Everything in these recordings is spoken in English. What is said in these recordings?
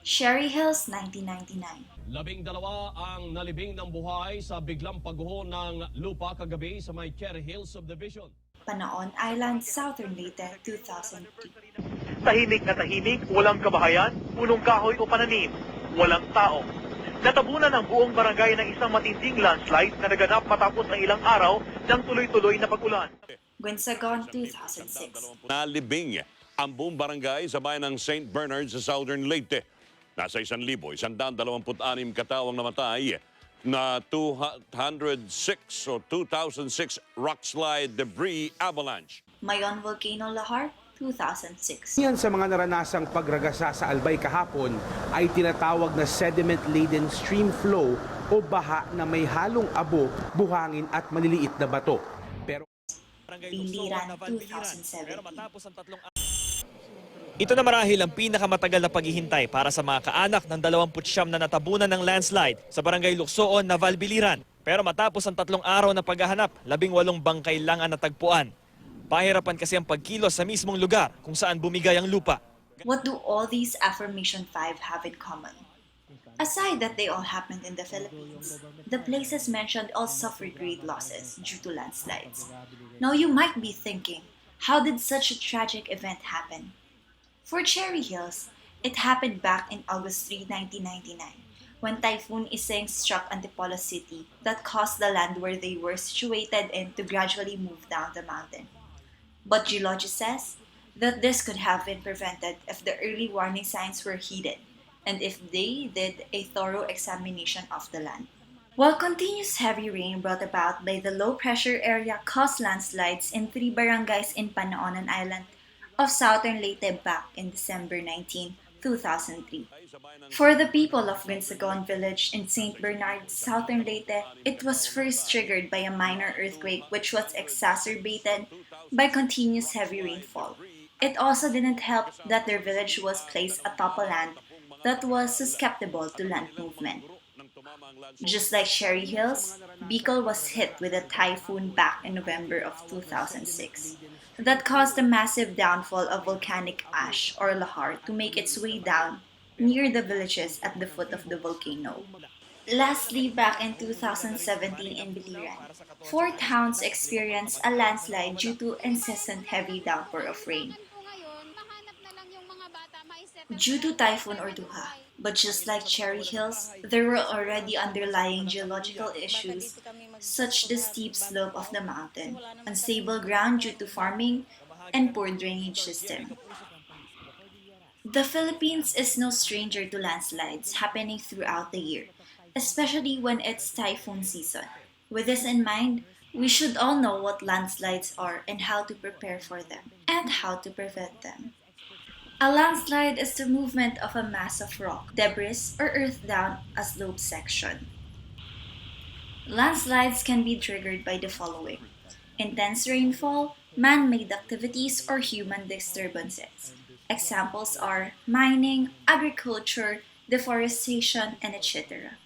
Sherry Hills, 1999. 12 ang nalibing ng buhay sa biglang pagguho ng lupa kagabi sa may Cherry Hills Subdivision. Panaon Island, Southern Leyte, 2003. Tahimik na tahimik, walang kabahayan, punong kahoy o pananim, walang tao. Natabunan ang buong barangay ng isang matinding landslide na naganap matapos ng ilang araw ng tuloy-tuloy na pag-ulan. Quinsagon, 2006. Nalibing ang buong barangay sa bayan ng St. Bernard sa Southern Leyte. Nasa 1,126 katawang namatay na 206 o 2006 rockslide debris avalanche. Mayon Volcano Lahar, 2006. Yan sa mga naranasang pagragasa sa Albay kahapon ay tinatawag na sediment-laden stream flow o baha na may halong abo, buhangin at maliliit na bato. Pero Biliran, 2017. Ito na marahil ang pinakamatagal na paghihintay para sa mga kaanak ng 29 na natabunan ng landslide sa barangay Luksoon, Naval, Biliran. Pero matapos ang 3 araw na paghahanap, 18 bangkay lang ang natagpuan. Pahirapan kasi ang pagkilos sa mismong lugar kung saan bumigay ang lupa. What do all these affirmation 5 have in common? Aside that they all happened in the Philippines, the places mentioned all suffered great losses due to landslides. Now you might be thinking, how did such a tragic event happen? For Cherry Hills, it happened back in August 3, 1999, when Typhoon Iseng struck Antipolo City that caused the land where they were situated in to gradually move down the mountain. But geologists says that this could have been prevented if the early warning signs were heeded and if they did a thorough examination of the land. While continuous heavy rain brought about by the low-pressure area caused landslides in 3 barangays in Panaonan Island of Southern Leyte back in December 19, 2003. For the people of Quinsagon Village in St. Bernard, Southern Leyte, it was first triggered by a minor earthquake which was exacerbated by continuous heavy rainfall. It also didn't help that their village was placed atop a land that was susceptible to land movement. Just like Cherry Hills, Bicol was hit with a typhoon back in November of 2006 that caused a massive downfall of volcanic ash or lahar to make its way down near the villages at the foot of the volcano. Lastly, back in 2017 in Biliran, 4 towns experienced a landslide due to incessant heavy downpour of rain due to Typhoon Orduha. But just like Cherry Hills, there were already underlying geological issues such the steep slope of the mountain, unstable ground due to farming, and poor drainage system. The Philippines is no stranger to landslides happening throughout the year, especially when it's typhoon season. With this in mind, we should all know what landslides are and how to prepare for them, and how to prevent them. A landslide is the movement of a mass of rock, debris, or earth down a slope section. Landslides can be triggered by the following: intense rainfall, man-made activities, or human disturbances. Examples are mining, agriculture, deforestation, and etc.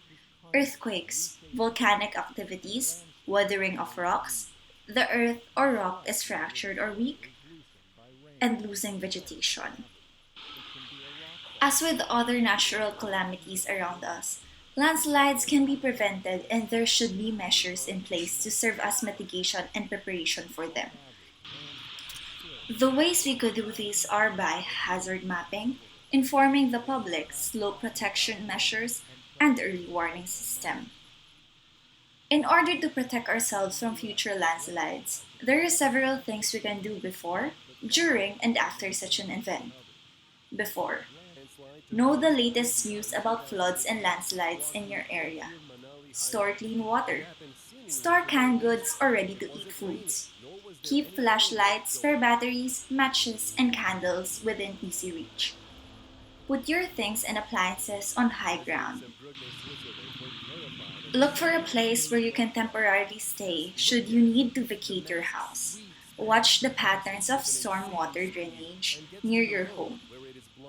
Earthquakes, volcanic activities, weathering of rocks, the earth or rock is fractured or weak, and losing vegetation. As with other natural calamities around us, landslides can be prevented and there should be measures in place to serve as mitigation and preparation for them. The ways we could do this are by hazard mapping, informing the public, slope protection measures, and early warning system. In order to protect ourselves from future landslides, there are several things we can do before, during, and after such an event. Before, know the latest news about floods and landslides in your area. Store clean water. Store canned goods or ready-to-eat foods. Keep flashlights, spare batteries, matches, and candles within easy reach. Put your things and appliances on high ground. Look for a place where you can temporarily stay should you need to vacate your house. Watch the patterns of stormwater drainage near your home.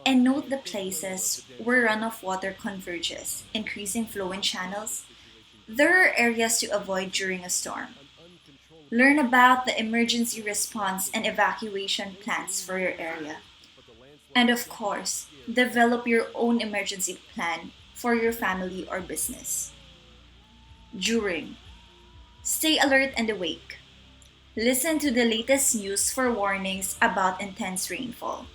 And note the places where runoff water converges, increasing flow in channels. There are areas to avoid during a storm. Learn about the emergency response and evacuation plans for your area. And of course, Develop your own emergency plan for your family or business. During, stay alert and awake. Listen to the latest news for warnings about intense rainfall.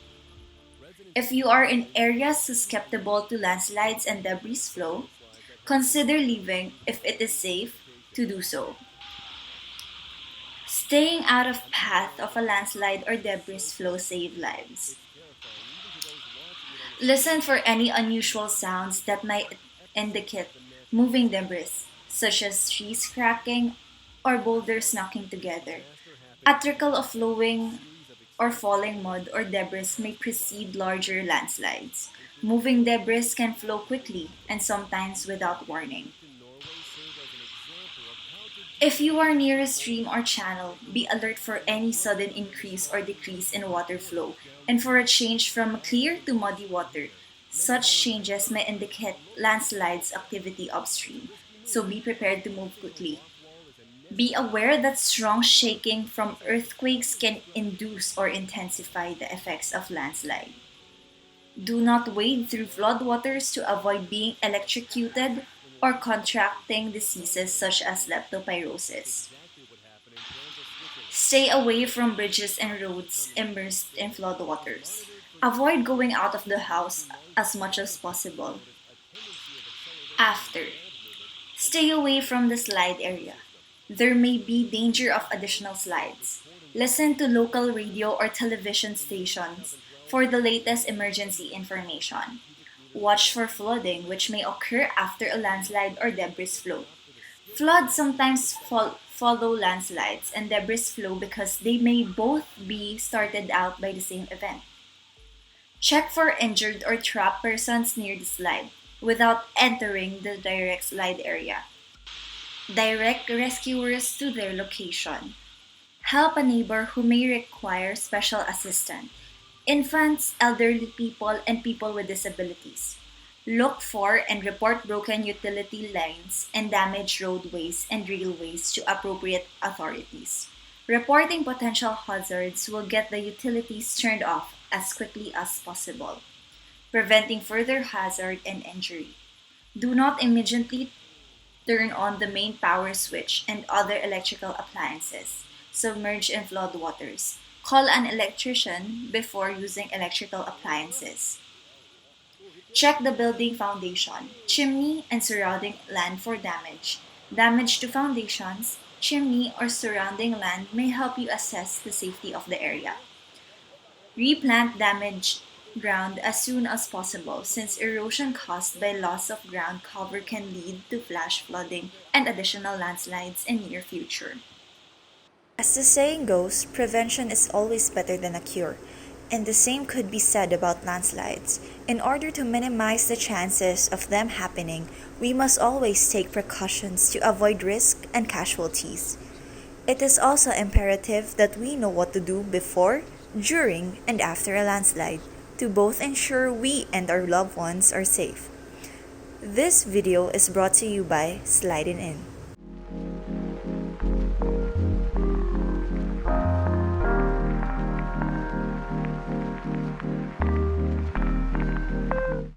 If you are in areas susceptible to landslides and debris flow, consider leaving if it is safe to do so. Staying out of path of a landslide or debris flow save lives. Listen for any unusual sounds that might indicate moving debris, such as trees cracking or boulders knocking together. A trickle of flowing or falling mud or debris may precede larger landslides. Moving debris can flow quickly and sometimes without warning. If you are near a stream or channel, be alert for any sudden increase or decrease in water flow and for a change from clear to muddy water. Such changes may indicate landslides activity upstream, so be prepared to move quickly. Be aware that strong shaking from earthquakes can induce or intensify the effects of landslide. Do not wade through floodwaters to avoid being electrocuted or contracting diseases such as leptospirosis. Stay away from bridges and roads immersed in floodwaters. Avoid going out of the house as much as possible. After, stay away from the slide area. There may be danger of additional slides. Listen to local radio or television stations for the latest emergency information. Watch for flooding, which may occur after a landslide or debris flow. Floods sometimes follow landslides and debris flow because they may both be started out by the same event. Check for injured or trapped persons near the slide without entering the direct slide area. Direct rescuers to their location. Help a neighbor who may require special assistance. Infants, elderly people, and people with disabilities. Look for and report broken utility lines and damaged roadways and railways to appropriate authorities. Reporting potential hazards will get the utilities turned off as quickly as possible, preventing further hazard and injury. Do not immediately turn on the main power switch and other electrical appliances submerged in floodwaters. Call an electrician before using electrical appliances. Check the building foundation, chimney, and surrounding land for damage. Damage to foundations, chimney, or surrounding land may help you assess the safety of the area. Replant damaged ground as soon as possible since erosion caused by loss of ground cover can lead to flash flooding and additional landslides in near future. As the saying goes, prevention is always better than a cure, and the same could be said about landslides. In order to minimize the chances of them happening, we must always take precautions to avoid risk and casualties. It is also imperative that we know what to do before, during, and after a landslide to both ensure we and our loved ones are safe. This video is brought to you by Slidin.